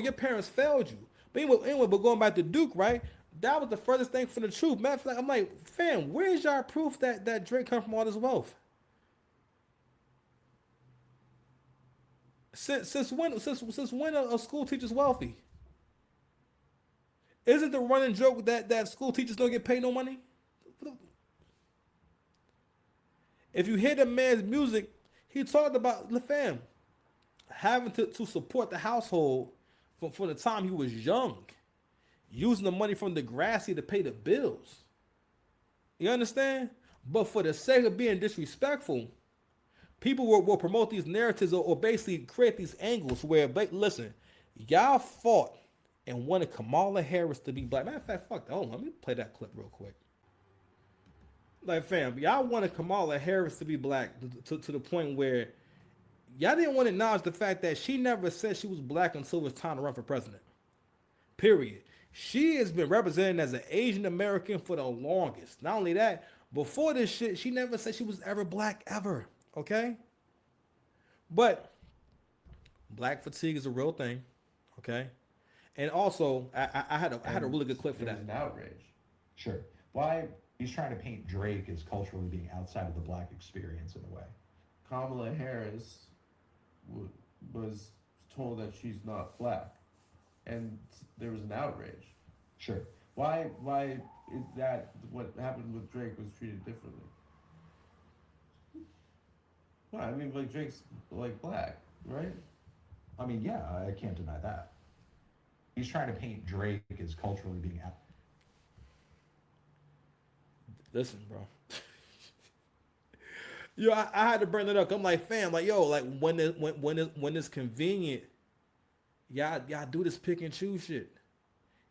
your parents failed you. But going back to Duke, right? That was the furthest thing from the truth. Matter of fact, I'm like, fam, where's y'all proof that Drake come from all this wealth? Since when a school teacher's wealthy? Is it the running joke that school teachers don't get paid no money? If you hear the man's music, he talked about the fam having to support the household from the time he was young, using the money from the grassy to pay the bills. You understand? But for the sake of being disrespectful, people will promote these narratives or basically create these angles where, listen, y'all fought and wanted Kamala Harris to be black. Matter of fact, fuck that. Hold on, let me play that clip real quick. Like, fam, y'all wanted Kamala Harris to be black to the point where y'all didn't want to acknowledge the fact that she never said she was black until it was time to run for president. Period. She has been represented as an Asian American for the longest. Not only that, before this shit, she never said she was ever black ever. Okay? But black fatigue is a real thing. Okay? And also, I had a really good clip for that. It was an outrage. Sure. Why he's trying to paint Drake as culturally being outside of the black experience in a way. Kamala Harris was told that she's not black, and there was an outrage. Sure. Why is that what happened with Drake was treated differently? Well, I mean, like Drake's like black, right? I mean, yeah, I can't deny that. He's trying to paint Drake as culturally being out. Listen, bro. Yo, I had to bring it up. I'm like, fam, like, yo, like when it's convenient, y'all do this pick and choose shit,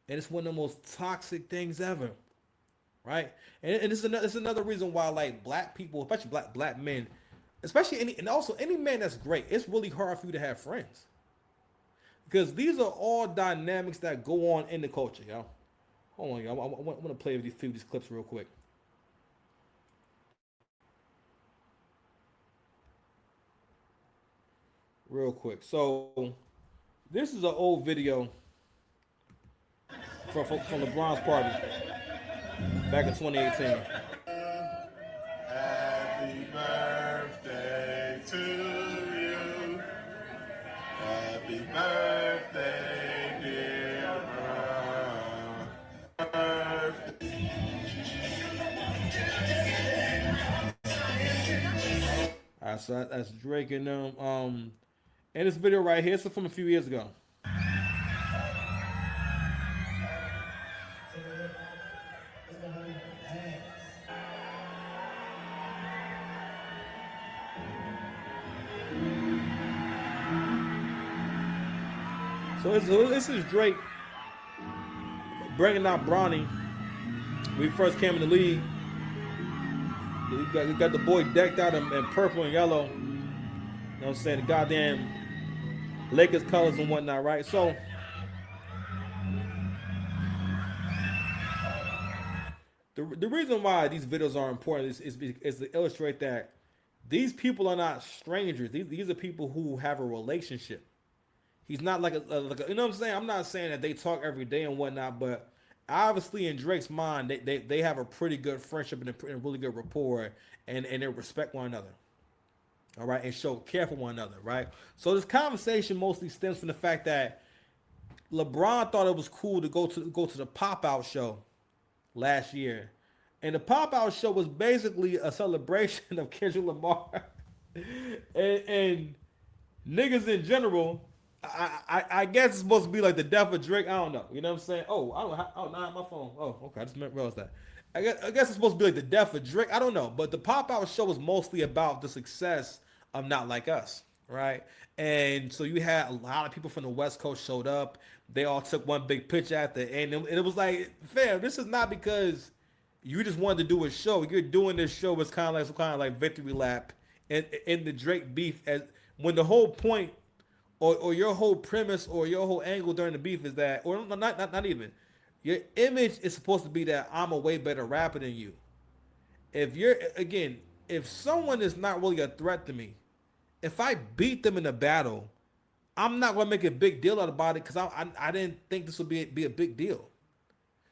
and it's one of the most toxic things ever, right? And it's another reason why like black people, especially black men, especially any man that's great, it's really hard for you to have friends because these are all dynamics that go on in the culture, yo. Hold on, y'all. I want to play with these clips real quick. Real quick. So this is an old video from LeBron's party back in 2018. Happy birthday to you. Happy birthday, dear Ron. All right, so that's Drake and them. And this video right here, it's from a few years ago. So this is Drake bringing out Bronny. When he first came in the league, he got the boy decked out in purple and yellow. You know what I'm saying? The goddamn Lakers colors and whatnot, right? So the reason why these videos are important is to illustrate that these people are not strangers. These are people who have a relationship. He's not like a you know what I'm saying? I'm not saying that they talk every day and whatnot, but obviously in Drake's mind, they have a pretty good friendship and a really good rapport, and they respect one another. All right, and show care for one another, right? So this conversation mostly stems from the fact that LeBron thought it was cool to go to the pop out show last year, and the pop out show was basically a celebration of Kendrick Lamar and niggas in general. I guess it's supposed to be like the death of Drake. I don't know. You know what I'm saying? Not my phone. Oh, okay. I just realized that. I guess it's supposed to be like the death of Drake. I don't know. But the pop out show was mostly about the success of Not Like Us, right? And so you had a lot of people from the West Coast showed up. They all took one big picture at the end. And it was like, fam, this is not because you just wanted to do a show. You're doing this show as kind of like some kind of like victory lap in the Drake beef, as when the whole point or your whole premise or your whole angle during the beef is that, or not even, your image is supposed to be that I'm a way better rapper than you. If someone is not really a threat to me, if I beat them in a battle, I'm not gonna make a big deal out about it because I didn't think this would be a big deal.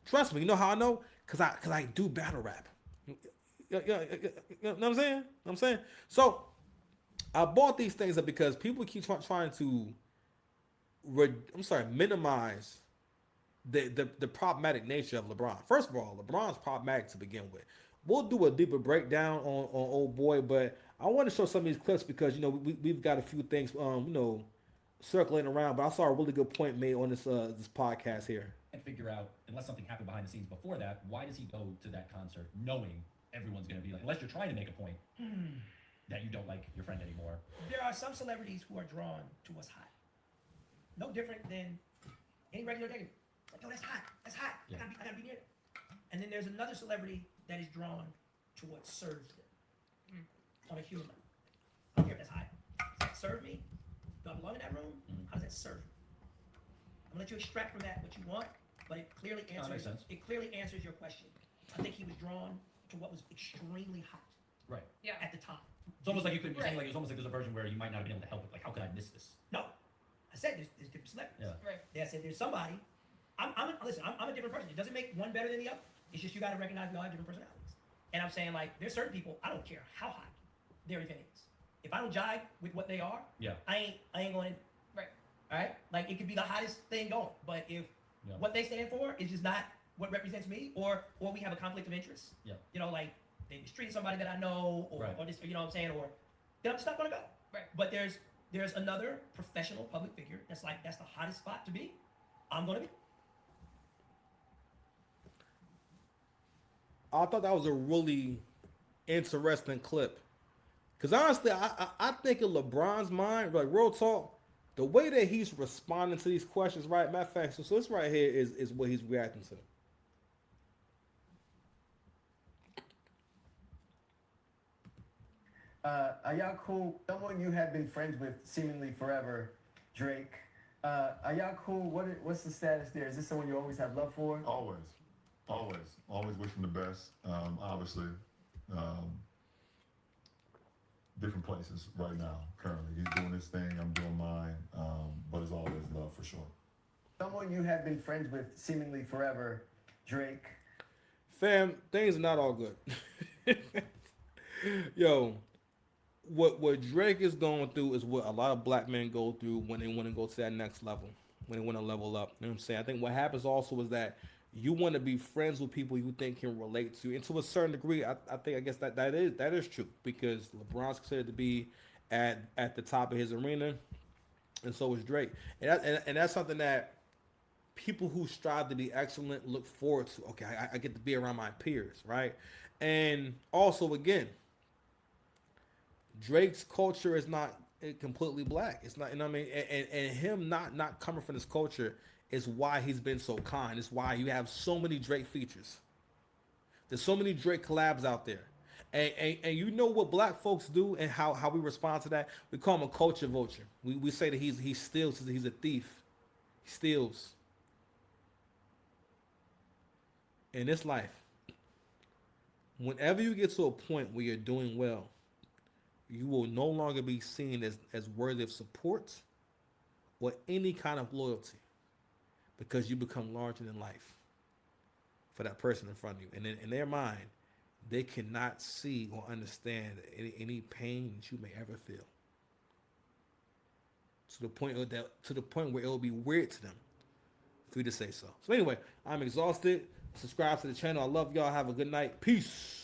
Trust me, you know how I know? Cause I do battle rap. You know what I'm saying? So I bought these things up because people keep trying to minimize the problematic nature of LeBron. First of all, LeBron's problematic to begin with. We'll do a deeper breakdown on old boy, but I want to show some of these clips because we've got a few things circling around. But I saw a really good point made on this podcast here. And figure out, unless something happened behind the scenes before that, why does he go to that concert knowing everyone's going to be like, unless you're trying to make a point that you don't like your friend anymore. There are some celebrities who are drawn to what's hot. No different than any regular day. Like, oh, that's hot. That's hot. Yeah. I gotta be near it. And then there's another celebrity that is drawn to what serves them on a human level. I don't care if that's hot. Does that serve me? Do I belong in that room? How does that serve me? I'm gonna let you extract from that what you want, but it clearly makes answers. sense. It clearly answers your question. I think he was drawn to what was extremely hot Right. Yeah. at the time. It's almost like you could be saying, Right. like, it's almost like there's a version where you might not have been able to help it. Like, how could I miss this? No, I said there's different celebrities. Yeah. Right. Yeah, I said there's somebody. Listen, I'm a different person. It doesn't make one better than the other. It's just you got to recognize we all have different personalities. And I'm saying, like, there's certain people, I don't care how hot their event is. If I don't jive with what they are, Yeah. I ain't going. Right. All right, like it could be the hottest thing going, but if what they stand for is just not what represents me, or we have a conflict of interest, Yeah. like they mistreated somebody that I know, or, Right. or this, you know what I'm saying, or then I'm just not gonna go. Right. But there's another professional public figure that's the hottest spot to be. I'm gonna be. I thought that was a really interesting clip. Because honestly, I think in LeBron's mind, like real talk, the way that he's responding to these questions, right? Matter of fact, so this right here is what he's reacting to. Are y'all cool? Someone you have been friends with seemingly forever, Drake. Are y'all cool? What's the status there? Is this someone you always have love for? Always wish him the best. Obviously, different places right now. Currently, he's doing his thing. I'm doing mine. But it's always love for sure. Someone you have been friends with seemingly forever, Drake. Fam, things are not all good. Yo, what Drake is going through is what a lot of black men go through when they want to go to that next level, when they want to level up. You know what I'm saying? I think what happens also is that you want to be friends with people you think can relate to, and to a certain degree, I guess that is true, because LeBron's considered to be at the top of his arena, and so is Drake, and that's something that people who strive to be excellent look forward to. Okay, I get to be around my peers, right? And also, again, Drake's culture is not completely black. It's not, you know what I mean? And him not coming from this culture is why he's been so kind. It's why you have so many Drake features. There's so many Drake collabs out there. And you know what black folks do and how we respond to that? We call him a culture vulture. We say that he steals, he's a thief. He steals. In this life, whenever you get to a point where you're doing well, you will no longer be seen as worthy of support or any kind of loyalty, because you become larger than life for that person in front of you. And in their mind, they cannot see or understand any pain that you may ever feel. To the point where it will be weird to them for you to say so. So anyway, I'm exhausted. Subscribe to the channel. I love y'all. Have a good night. Peace.